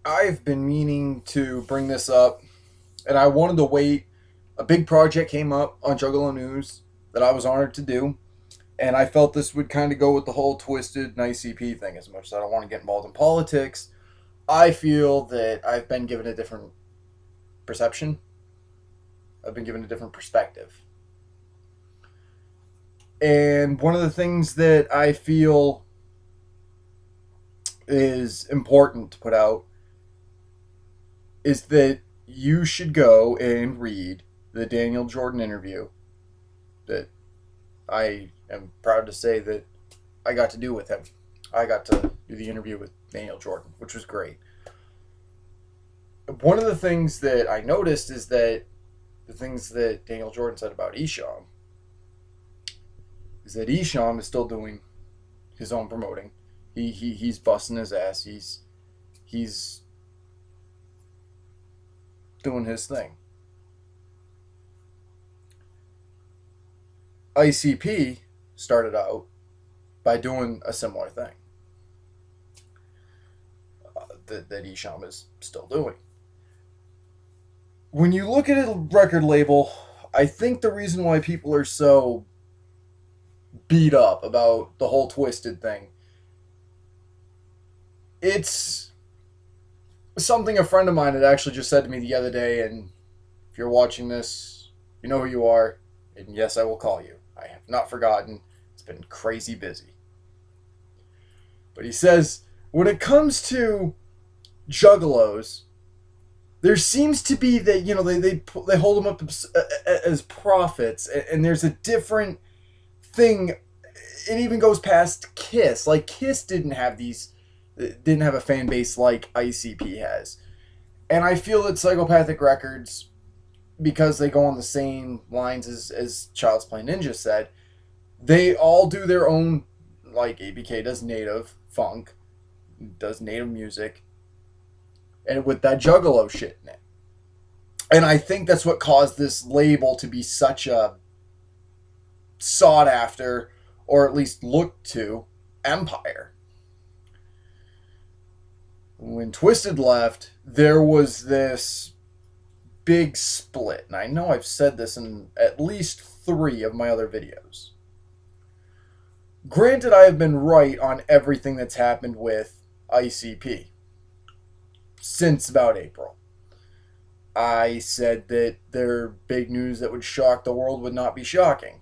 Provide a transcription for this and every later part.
I've been meaning to bring this up, and I wanted to wait. A big project came up on Juggalo News that I was honored to do, and I felt this would kind of go with the whole twisted and ICP thing. As much as I don't want to get involved in politics, I feel that I've been given a different perception. I've been given a different perspective. And one of the things that I feel is important to put out is that you should go and read the Daniel Jordan interview that I am proud to say that I got to do with him. I got to do the interview with Daniel Jordan, which was great. One of the things that I noticed is that the things that Daniel Jordan said about Esham is that Esham is still doing his own promoting. He's busting his ass. He's doing his thing. ICP started out by doing a similar thing that Esham is still doing. When you look at a record label, I think the reason why people are so beat up about the whole twisted thing, it's something a friend of mine had actually just said to me the other day, and if you're watching this, you know who you are, and yes, I will call you. I have not forgotten. It's been crazy busy. But he says, when it comes to juggalos, there seems to be that, they hold them up as prophets, and there's a different thing. It even goes past Kiss. Like, Kiss didn't have a fan base like ICP has. And I feel that Psychopathic Records, because they go on the same lines as Child's Play Ninja said, they all do their own, like ABK does native funk, does native music, and with that juggalo shit in it. And I think that's what caused this label to be such a sought after, or at least looked to, empire. When Twisted left, there was this big split. And I know I've said this in at least 3 of my other videos. Granted, I have been right on everything that's happened with ICP since about April. I said that their big news that would shock the world would not be shocking.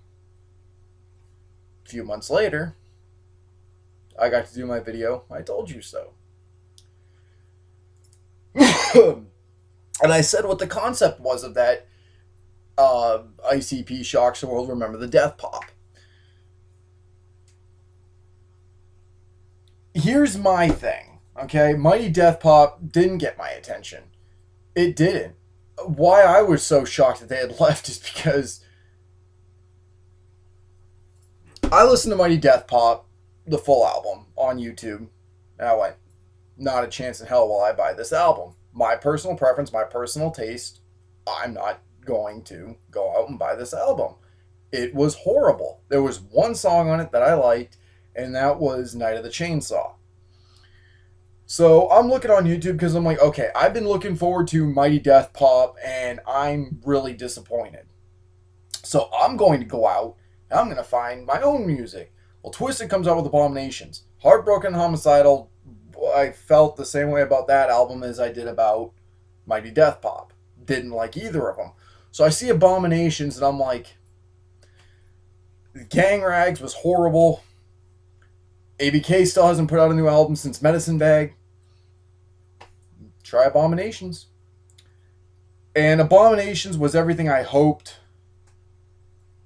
A few months later, I got to do my video, I told you so. And I said what the concept was of that ICP shocks the world, remember the death pop. Here's my thing, okay? Mighty Death Pop didn't get my attention. It didn't. Why I was so shocked that they had left is because I listened to Mighty Death Pop, the full album, on YouTube, and I went, not a chance in hell will I buy this album. My personal preference, my personal taste, I'm not going to go out and buy this album. It was horrible. There was one song on it that I liked, and that was Night of the Chainsaw. So I'm looking on YouTube because I'm like, okay, I've been looking forward to Mighty Death Pop, and I'm really disappointed. So I'm going to go out, and I'm going to find my own music. Well, Twisted comes out with Abominations. Heartbroken Homicidal, I felt the same way about that album as I did about Mighty Death Pop. Didn't like either of them. So I see Abominations, and I'm like, Gang Rags was horrible. ABK still hasn't put out a new album since Medicine Bag. Try Abominations. And Abominations was everything I hoped,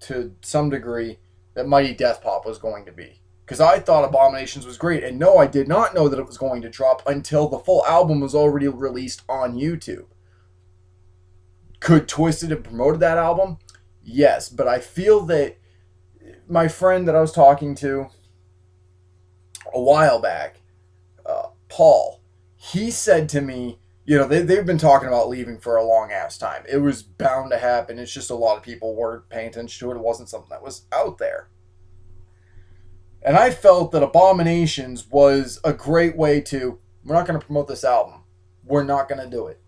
to some degree, that Mighty Death Pop was going to be. Because I thought Abominations was great. And no, I did not know that it was going to drop until the full album was already released on YouTube. Could Twisted have promoted that album? Yes, but I feel that my friend that I was talking to a while back, Paul, he said to me, they've been talking about leaving for a long ass time. It was bound to happen. It's just a lot of people weren't paying attention to it. It wasn't something that was out there. And I felt that Abominations was a great way to, we're not going to promote this album. we're not going to do it.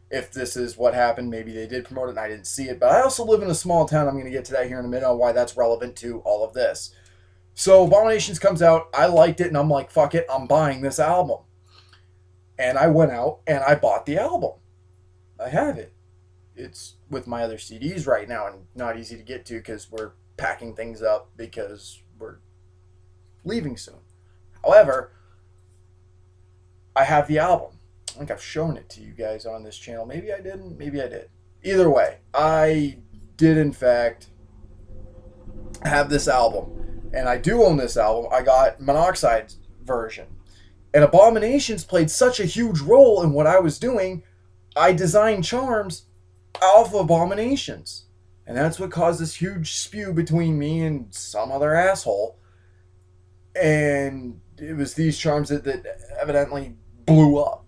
If this is what happened, maybe they did promote it and I didn't see it. But I also live in a small town. I'm going to get to that here in a minute on why that's relevant to all of this. So Abominations comes out. I liked it, and I'm like, fuck it, I'm buying this album. And I went out and I bought the album. I have it. It's with my other CDs right now and not easy to get to because we're packing things up because we're leaving soon. However, I have the album. I think I've shown it to you guys on this channel. Maybe I didn't. Maybe I did. Either way, I did in fact have this album. And I do own this album. I got Monoxide's version. And Abominations played such a huge role in what I was doing, I designed charms off of Abominations. And that's what caused this huge spew between me and some other asshole. And it was these charms that evidently blew up.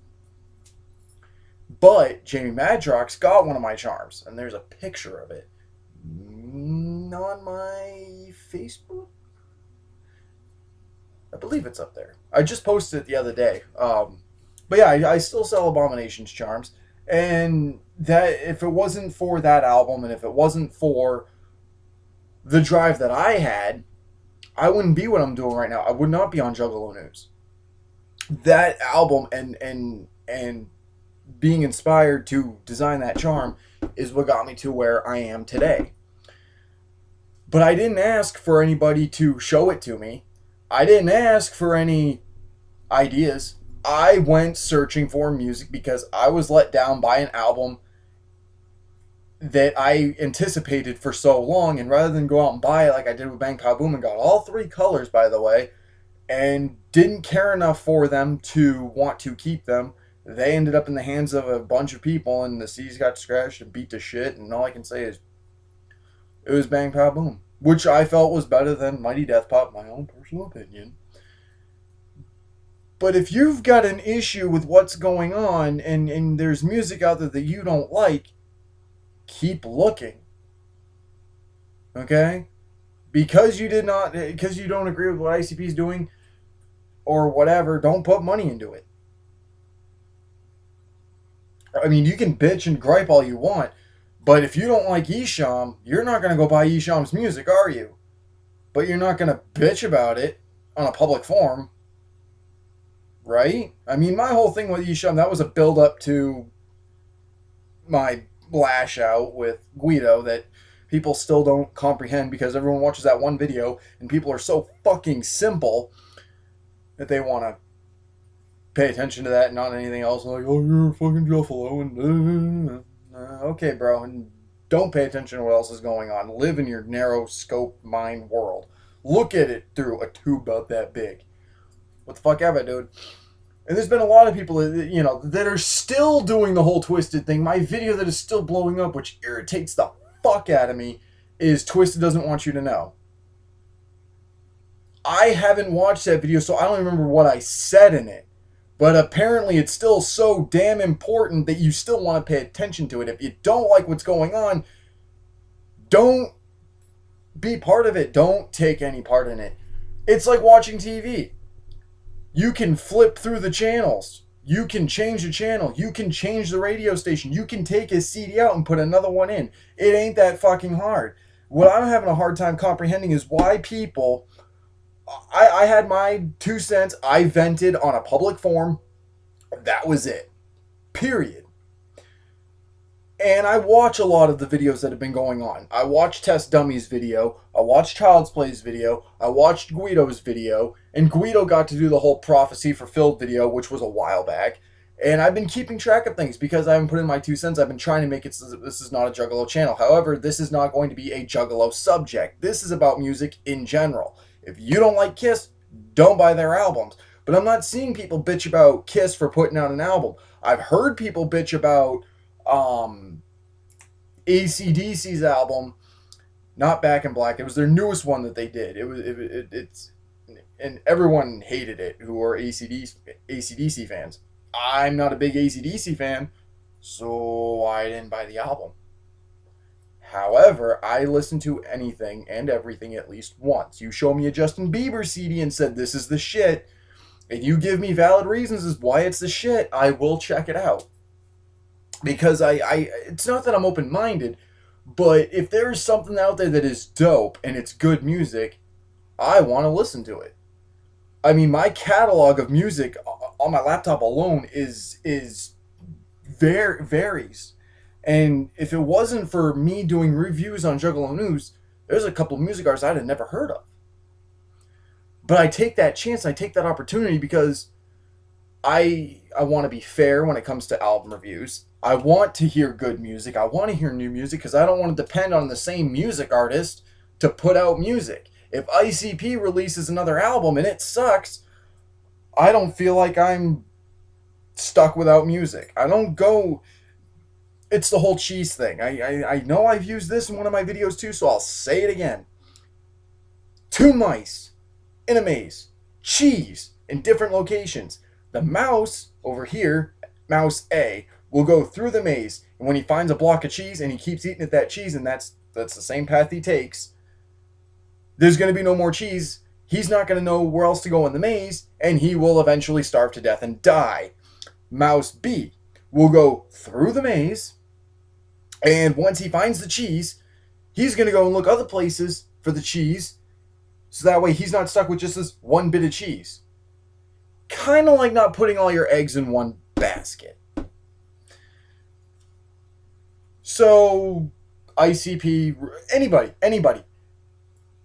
But Jamie Madrox got one of my charms, and there's a picture of it on my Facebook. I believe it's up there. I just posted it the other day. But yeah, I still sell Abominations charms, and that if it wasn't for that album, and if it wasn't for the drive that I had, I wouldn't be what I'm doing right now. I would not be on Juggalo News. That album and being inspired to design that charm is what got me to where I am today. But I didn't ask for anybody to show it to me. I didn't ask for any ideas. I went searching for music because I was let down by an album that I anticipated for so long, and rather than go out and buy it like I did with Bang Pow Boom and got all 3 colors, by the way, and didn't care enough for them to want to keep them, they ended up in the hands of a bunch of people, and the C's got scratched and beat to shit, and all I can say is it was Bang Pow Boom, which I felt was better than Mighty Death Pop, my own personal opinion. But if you've got an issue with what's going on, and there's music out there that you don't like, keep looking. Okay? Because you don't agree with what ICP is doing, or whatever, don't put money into it. I mean, you can bitch and gripe all you want, but if you don't like Esham, you're not going to go buy Esham's music, are you? But you're not going to bitch about it on a public forum, right? I mean, my whole thing with Esham, that was a build-up to my lash out with Guido that people still don't comprehend because everyone watches that one video and people are so fucking simple that they want to pay attention to that and not anything else. Like, oh, you're a fucking Juffalo. And okay, bro. And don't pay attention to what else is going on. Live in your narrow scope mind world. Look at it through a tube about that big. What the fuck ever, dude? And there's been a lot of people that are still doing the whole Twisted thing. My video that is still blowing up, which irritates the fuck out of me, is Twisted Doesn't Want You to Know. I haven't watched that video, so I don't remember what I said in it. But apparently it's still so damn important that you still want to pay attention to it. If you don't like what's going on, don't be part of it. Don't take any part in it. It's like watching TV. You can flip through the channels. You can change the channel. You can change the radio station. You can take a CD out and put another one in. It ain't that fucking hard. What I'm having a hard time comprehending is why people... I had my 2 cents. I vented on a public forum. That was it. Period. And I watch a lot of the videos that have been going on. I watched Test Dummy's video. I watched Child's Play's video. I watched Guido's video. And Guido got to do the whole Prophecy Fulfilled video, which was a while back. And I've been keeping track of things because I haven't put in my 2 cents. I've been trying to make it so that this is not a Juggalo channel. However, this is not going to be a Juggalo subject. This is about music in general. If you don't like Kiss, don't buy their albums. But I'm not seeing people bitch about Kiss for putting out an album. I've heard people bitch about AC/DC's album, not Back in Black. It was their newest one that they did. It's and everyone hated it who are AC/DC fans. I'm not a big AC/DC fan, so I didn't buy the album. However, I listen to anything and everything at least once. You show me a Justin Bieber CD and said, this is the shit, and you give me valid reasons as why it's the shit, I will check it out. Because it's not that I'm open minded, but if there's something out there that is dope and it's good music, I want to listen to it. I mean, my catalog of music on my laptop alone is varies. And if it wasn't for me doing reviews on Juggalo News, there's a couple of music artists I'd have never heard of. But I take that chance, I take that opportunity because I want to be fair when it comes to album reviews. I want to hear good music. I want to hear new music because I don't want to depend on the same music artist to put out music. If ICP releases another album and it sucks, I don't feel like I'm stuck without music. I don't go. It's the whole cheese thing. I know I've used this in one of my videos too, so I'll say it again. Two mice in a maze, cheese in different locations. The mouse over here, mouse A, will go through the maze, and when he finds a block of cheese and he keeps eating at that cheese, and that's the same path he takes, there's going to be no more cheese. He's not going to know where else to go in the maze, and he will eventually starve to death and die. Mouse B will go through the maze, and once he finds the cheese, he's going to go and look other places for the cheese, so that way he's not stuck with just this one bit of cheese. Kind of like not putting all your eggs in one basket. So, ICP, anybody,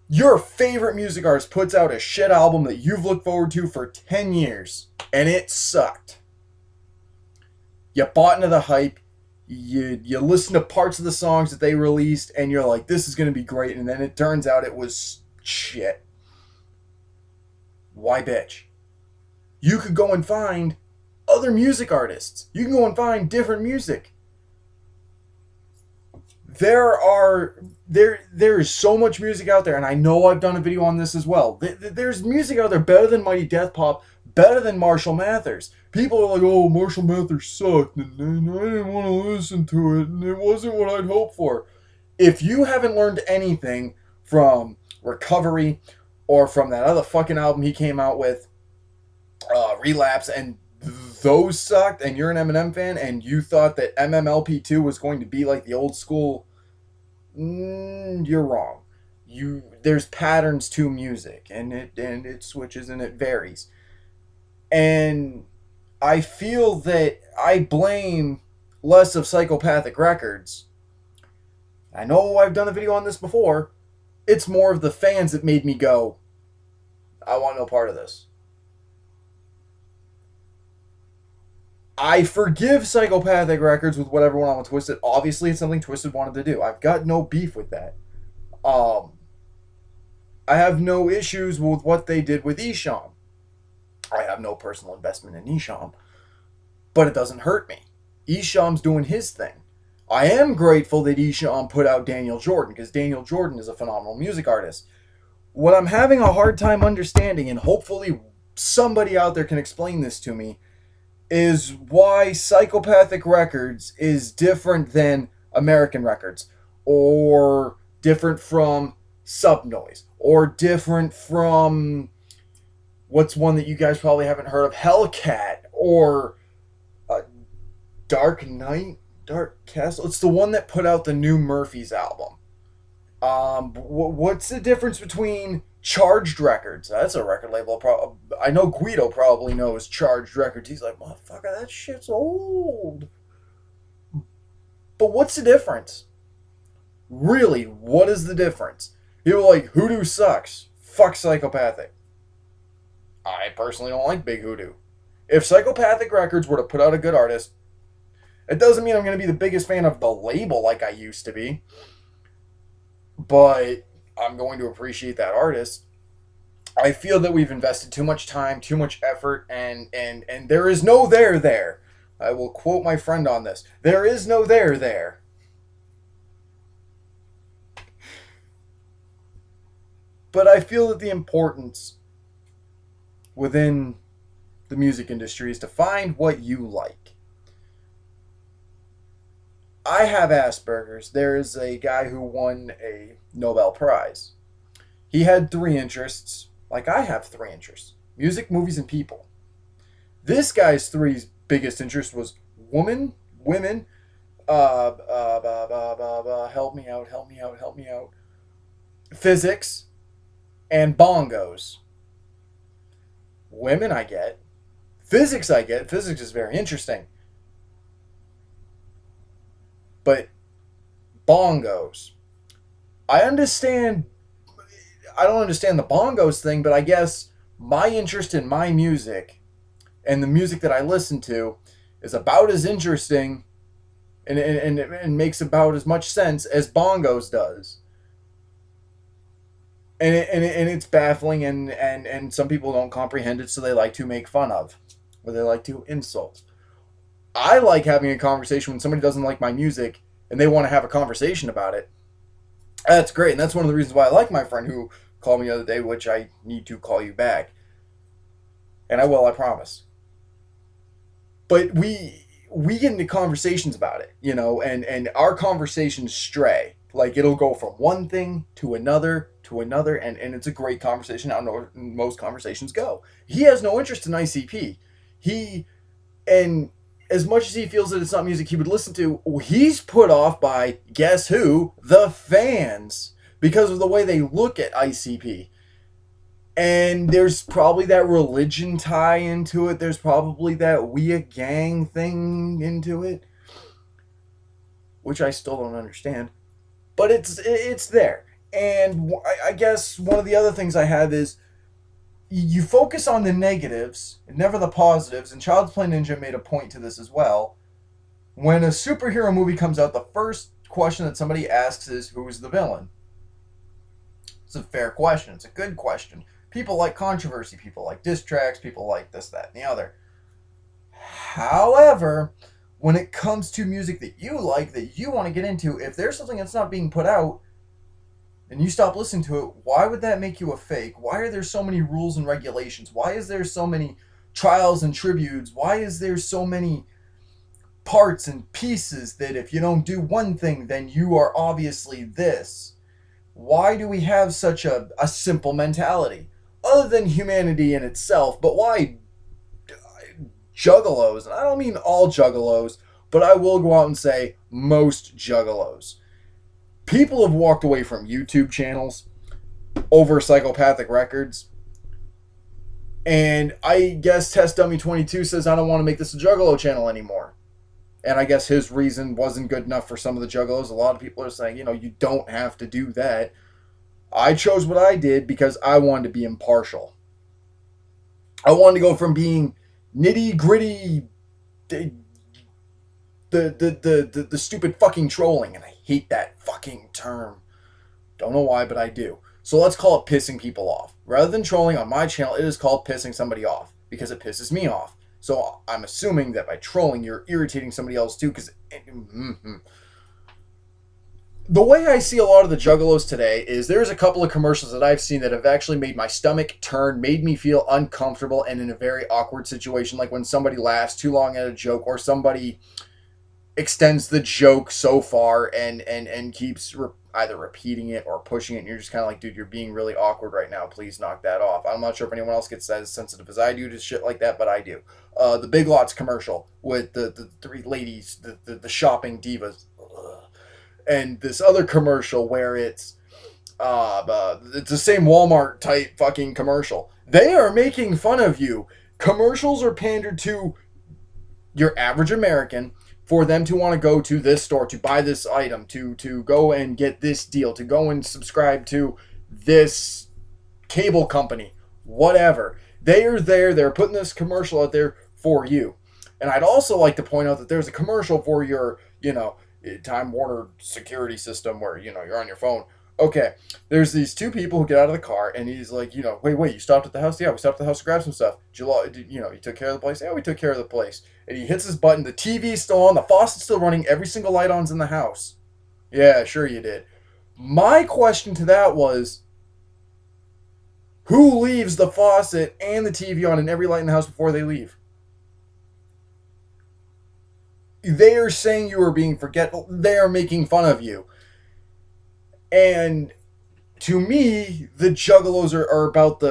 your favorite music artist puts out a shit album that you've looked forward to for 10 years, and it sucked. You bought into the hype, you listen to parts of the songs that they released, and you're like, this is going to be great, and then it turns out it was shit. Why bitch? You could go and find other music artists. You can go and find different music. There is so much music out there, and I know I've done a video on this as well. There's music out there better than Mighty Death Pop, better than Marshall Mathers. People are like, oh, Marshall Mathers sucked, and I didn't want to listen to it, and it wasn't what I'd hoped for. If you haven't learned anything from Recovery or from that other fucking album he came out with, Relapse, and those sucked, and you're an Eminem fan, and you thought that MMLP2 was going to be like the old school, you're wrong. There's patterns to music, and it switches and it varies. And I feel that I blame less of Psychopathic Records. I know I've done a video on this before. It's more of the fans that made me go, I want no part of this. I forgive Psychopathic Records with whatever went on with Twisted. Obviously, it's something Twisted wanted to do. I've got no beef with that. I have no issues with what they did with Esham. I have no personal investment in Esham, but it doesn't hurt me. Esham's doing his thing. I am grateful that Esham put out Daniel Jordan, because Daniel Jordan is a phenomenal music artist. What I'm having a hard time understanding, and hopefully somebody out there can explain this to me, is why Psychopathic Records is different than American Records, or different from Subnoise, or different from, what's one that you guys probably haven't heard of, Hellcat, or Dark Castle. It's the one that put out the new Murphys album. What's the difference between Charged Records? That's a record label. I know Guido probably knows Charged Records. He's like, motherfucker, that shit's old. But what's the difference? Really, what is the difference? People are like, Hoodoo sucks. Fuck Psychopathic. I personally don't like Big Hoodoo. If Psychopathic Records were to put out a good artist, it doesn't mean I'm going to be the biggest fan of the label like I used to be. But I'm going to appreciate that artist. I feel that we've invested too much time, too much effort, and there is no there. I will quote my friend on this. There is no there. But I feel that the importance within the music industry is to find what you like. I have Asperger's. There is a guy who won a Nobel Prize. He had 3 interests, like I have 3 interests: music, movies, and people. This guy's three biggest interest was women, help me out, help me out, help me out, physics, and bongos. Women, I get. Physics, I get. Physics is very interesting. But bongos. I understand. I don't understand the bongos thing, but I guess my interest in my music and the music that I listen to is about as interesting and makes about as much sense as bongos does. And it's baffling, and some people don't comprehend it, so they like to make fun of, or they like to insult. I like having a conversation when somebody doesn't like my music and they want to have a conversation about it. That's great, and that's one of the reasons why I like my friend who called me the other day, which I need to call you back, and I will, I promise. But we get into conversations about it, and our conversations stray. Like it'll go from one thing to another, and it's a great conversation. I don't know where most conversations go. He has no interest in ICP. And as much as he feels that it's not music he would listen to, he's put off by, guess who? The fans. Because of the way they look at ICP. And there's probably that religion tie into it. There's probably that we a gang thing into it. Which I still don't understand. But it's there. And I guess one of the other things I have is you focus on the negatives and never the positives, and Child's Play Ninja made a point to this as well. When a superhero movie comes out, the first question that somebody asks is, who's the villain? It's a fair question. It's a good question. People like controversy. People like diss tracks. People like this, that, and the other. However, when it comes to music that you like, that you want to get into, if there's something that's not being put out, and you stop listening to it, why would that make you a fake? Why are there so many rules and regulations? Why is there so many trials and tributes? Why is there so many parts and pieces that if you don't do one thing, then you are obviously this? Why do we have such a simple mentality? Other than humanity in itself, but why juggalos? And I don't mean all juggalos, but I will go out and say most juggalos. People have walked away from YouTube channels over psychopathic records. And I guess Test Dummy 22 says, I don't want to make this a Juggalo channel anymore. And I guess his reason wasn't good enough for some of the Juggalos. A lot of people are saying, you don't have to do that. I chose what I did because I wanted to be impartial. I wanted to go from being nitty gritty, the stupid fucking trolling, and I hate that fucking term. Don't know why, but I do. So let's call it pissing people off. Rather than trolling on my channel, it is called pissing somebody off because it pisses me off. So I'm assuming that by trolling, you're irritating somebody else too. Because the way I see a lot of the juggalos today is there's a couple of commercials that I've seen that have actually made my stomach turn, made me feel uncomfortable and in a very awkward situation, like when somebody laughs too long at a joke or somebody extends the joke so far and keeps either repeating it or pushing it, and you're just kind of like, dude, you're being really awkward right now. Please knock that off. I'm not sure if anyone else gets as sensitive as I do to shit like that, but I do. The Big Lots commercial with the three ladies, the shopping divas, and this other commercial where it's the same Walmart type fucking commercial. They are making fun of you. Commercials are pandered to your average American for them to want to go to this store, to buy this item, to go and get this deal, to go and subscribe to this cable company, whatever. They are there. They're putting this commercial out there for you. And I'd also like to point out that there's a commercial for your, Time Warner security system where, you're on your phone. Okay, there's these two people who get out of the car, and he's like, wait, you stopped at the house? Yeah, we stopped at the house to grab some stuff. You took care of the place? Yeah, we took care of the place. And he hits his button, the TV's still on, the faucet's still running, every single light on's in the house. Yeah, sure you did. My question to that was, who leaves the faucet and the TV on and every light in the house before they leave? They are saying you are being forgetful. They are making fun of you. And to me, the juggalos are about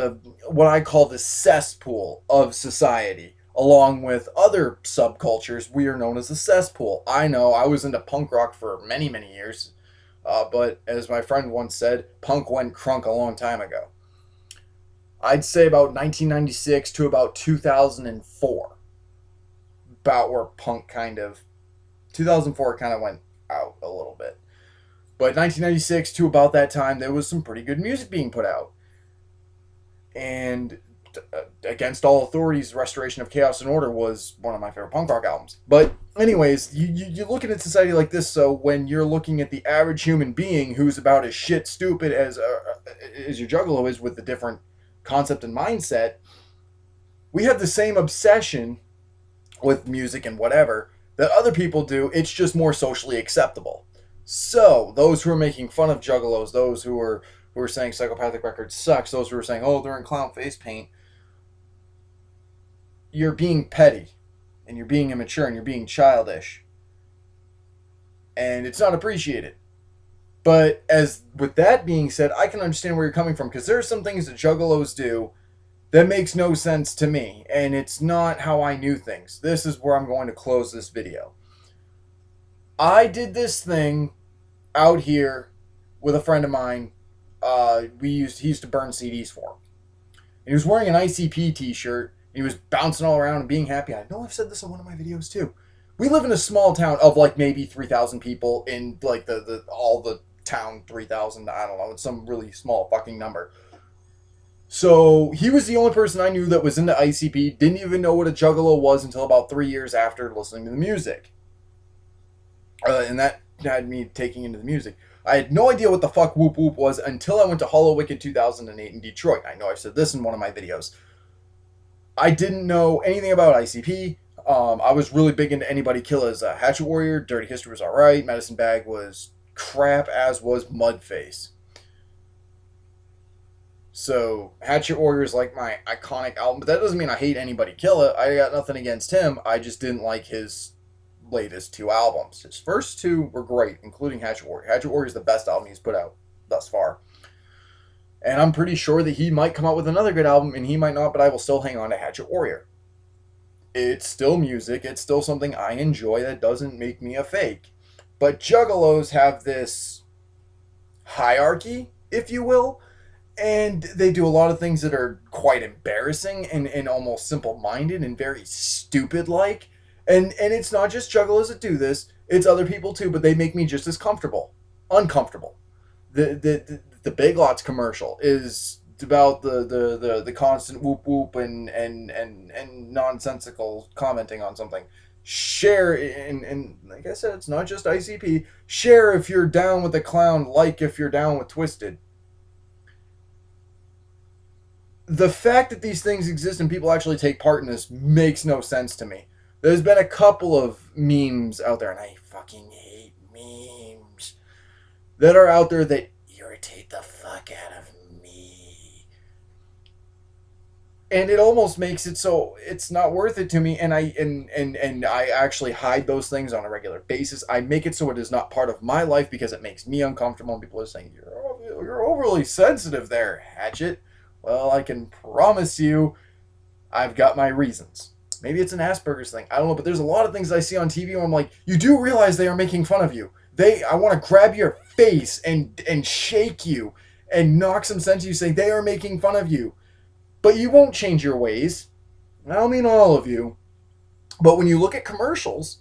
what I call the cesspool of society. along with other subcultures, we are known as the cesspool. I know I was into punk rock for many, many years, but as my friend once said, punk went crunk a long time ago. I'd say about 1996 to about 2004, about where punk kind of 2004 kind of went out a little bit. But 1996 to about that time, there was some pretty good music being put out. And Against All Authorities, Restoration of Chaos and Order was one of my favorite punk rock albums. But anyways, you look at society like this, so when you're looking at the average human being who's about as shit stupid as your juggalo is with the different concept and mindset, we have the same obsession with music and whatever that other people do. It's just more socially acceptable. So those who are making fun of juggalos, those who are saying Psychopathic Records sucks, those who are saying, oh, they're in clown face paint, you're being petty and you're being immature and you're being childish. And it's not appreciated. But as with that being said, I can understand where you're coming from, because there are some things that juggalos do that makes no sense to me, and it's not how I knew things. This is where I'm going to close this video. I did this thing out here with a friend of mine. He used to burn CDs for him. And he was wearing an ICP t-shirt. And he was bouncing all around and being happy. I know I've said this in one of my videos too. We live in a small town of like maybe 3,000 people in like all the town 3,000. I don't know. It's some really small fucking number. So he was the only person I knew that was into ICP. Didn't even know what a juggalo was until about 3 years after listening to the music. And that had me taking into the music. I had no idea what the fuck Whoop Whoop was until I went to Hollow Wicked 2008 in Detroit. I know I've said this in one of my videos. I didn't know anything about ICP. I was really big into Anybody Killa's Hatchet Warrior. Dirty History was alright. Medicine Bag was crap, as was Mudface. So Hatchet Warrior is like my iconic album, but that doesn't mean I hate Anybody Killa. I got nothing against him. I just didn't like his latest two albums. His first two were great, including Hatchet Warrior. Hatchet Warrior is the best album he's put out thus far. And I'm pretty sure that he might come out with another good album, and he might not, but I will still hang on to Hatchet Warrior. It's still music. It's still something I enjoy. That doesn't make me a fake. But juggalos have this hierarchy, if you will, and they do a lot of things that are quite embarrassing and almost simple-minded and very stupid-like. And it's not just juggalos that do this. It's other people too, but they make me just as uncomfortable. The Big Lots commercial is about the constant whoop whoop and nonsensical commenting on something. Share, and like I said, it's not just ICP. Share if you're down with the clown, like if you're down with Twisted. The fact that these things exist and people actually take part in this makes no sense to me. There's been a couple of memes out there, and I fucking hate memes, that are out there that irritate the fuck out of me. And it almost makes it so it's not worth it to me, and I actually hide those things on a regular basis. I make it so it is not part of my life because it makes me uncomfortable, and people are saying, you're overly sensitive there, Hatchet. Well, I can promise you I've got my reasons. Maybe it's an Asperger's thing. I don't know, but there's a lot of things I see on TV where I'm like, you do realize they are making fun of you. I want to grab your face and shake you and knock some sense into you, saying they are making fun of you. But you won't change your ways. I don't mean all of you. But when you look at commercials,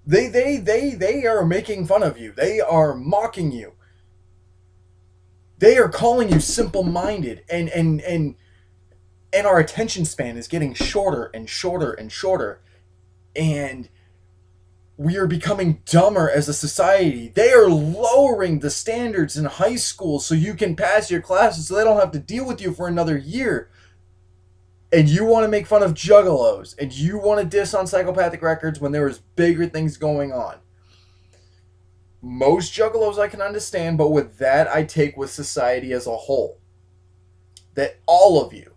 they are making fun of you. They are mocking you. They are calling you simple-minded, and our attention span is getting shorter and shorter and shorter, and we are becoming dumber as a society. They are lowering the standards in high school so you can pass your classes so they don't have to deal with you for another year. And you want to make fun of juggalos, and you want to diss on Psychopathic Records when there is bigger things going on. Most juggalos I can understand, but with that I take with society as a whole. That all of you,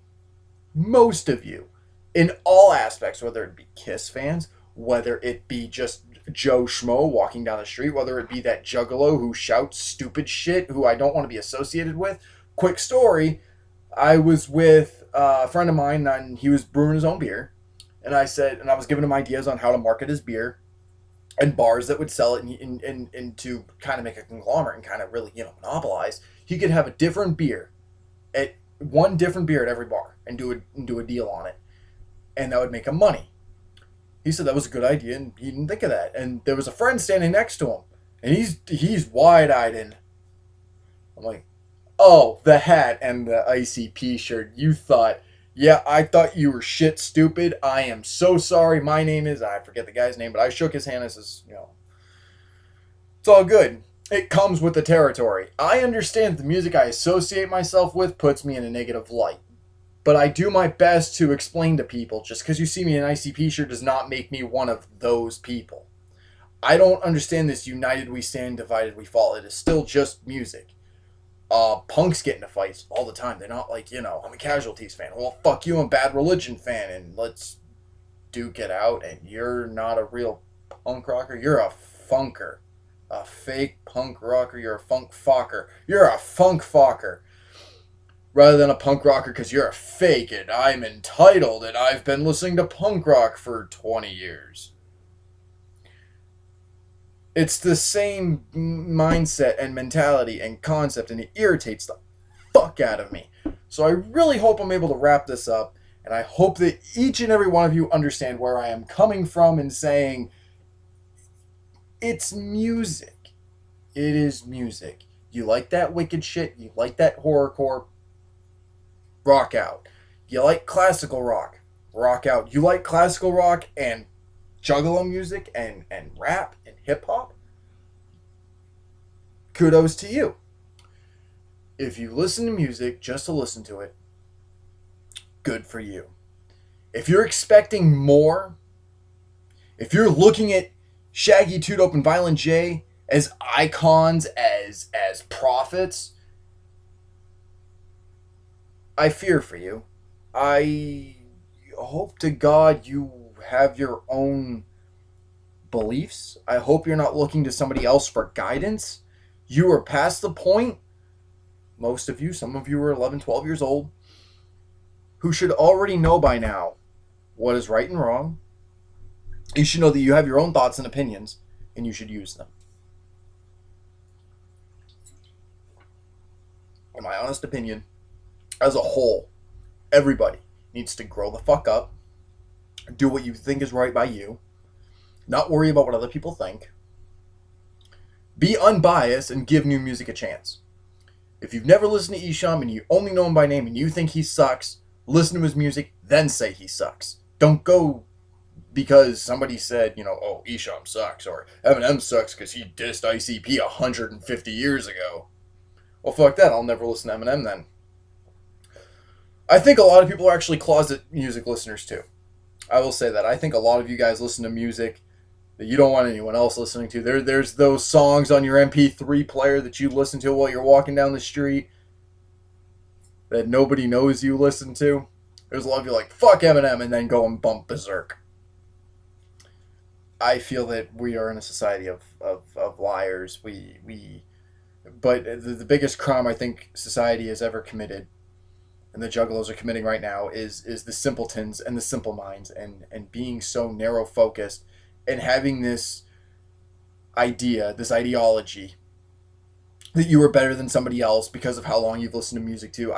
most of you, in all aspects, whether it be Kiss fans, whether it be just Joe Schmo walking down the street, whether it be that juggalo who shouts stupid shit who I don't want to be associated with. Quick story, I was with a friend of mine and he was brewing his own beer, And I said, and I was giving him ideas on how to market his beer and bars that would sell it and to kind of make a conglomerate and kind of really, monopolize. He could have a different beer at one different beer at every bar and do a deal on it. And that would make him money. He said that was a good idea, and he didn't think of that. And there was a friend standing next to him, and he's wide eyed, and I'm like, oh, the hat and the ICP shirt. You thought, yeah, I thought you were shit stupid. I am so sorry. My name is, I forget the guy's name, but I shook his hand and says, it's all good. It comes with the territory. I understand the music I associate myself with puts me in a negative light. But I do my best to explain to people, just because you see me in an ICP shirt does not make me one of those people. I don't understand this united we stand, divided we fall. It is still just music. Punks get into fights all the time. They're not like, I'm a Casualties fan. Well, fuck you, I'm a Bad Religion fan, and let's duke it out, and you're not a real punk rocker. You're a funker. A fake punk rocker. You're a funk fucker. You're a funk fucker. Rather than a punk rocker because you're a fake and I'm entitled and I've been listening to punk rock for 20 years. It's the same mindset and mentality and concept, and it irritates the fuck out of me. So I really hope I'm able to wrap this up, and I hope that each and every one of you understand where I am coming from in saying it's music. It is music. You like that wicked shit, you like that horrorcore, rock out. You like classical rock, rock out. You like classical rock and juggalo music and rap and hip hop, kudos to you. If you listen to music just to listen to it, good for you. If you're expecting more, if you're looking at Shaggy, 2 Dope, and Violent J as icons, as prophets, I fear for you. I hope to God you have your own beliefs. I hope you're not looking to somebody else for guidance. You are past the point, most of you, some of you are 11, 12 years old, who should already know by now what is right and wrong. You should know that you have your own thoughts and opinions, and you should use them. In my honest opinion, as a whole, everybody needs to grow the fuck up, do what you think is right by you, not worry about what other people think, be unbiased, and give new music a chance. If you've never listened to Isham and you only know him by name and you think he sucks, listen to his music, then say he sucks. Don't go because somebody said, oh, Isham sucks, or Eminem sucks because he dissed ICP 150 years ago. Well, fuck that. I'll never listen to Eminem then. I think a lot of people are actually closet music listeners too. I will say that. I think a lot of you guys listen to music that you don't want anyone else listening to. There's those songs on your MP3 player that you listen to while you're walking down the street that nobody knows you listen to. There's a lot of you like, fuck Eminem, and then go and bump Berserk. I feel that we are in a society of liars. But the biggest crime I think society has ever committed, and the juggalos are committing right now, is the simpletons and the simple minds, and being so narrow focused and having this idea, this ideology that you are better than somebody else because of how long you've listened to music too.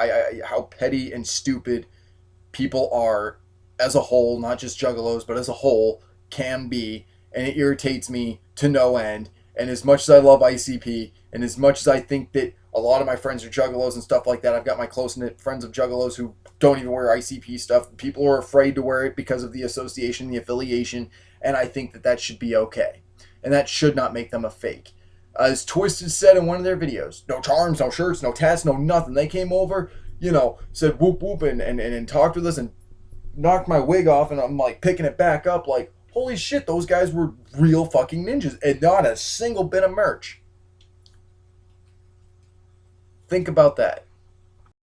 How petty and stupid people are as a whole, not just juggalos, but as a whole can be, and it irritates me to no end. And as much as I love ICP, and as much as I think that a lot of my friends are juggalos and stuff like that, I've got my close-knit friends of juggalos who don't even wear ICP stuff. People are afraid to wear it because of the association, the affiliation, and I think that should be okay. And that should not make them a fake. As Twisted said in one of their videos, no charms, no shirts, no tats, no nothing. They came over, said whoop whoop and talked with us and knocked my wig off, and I'm like picking it back up like, holy shit, those guys were real fucking ninjas and not a single bit of merch. Think about that.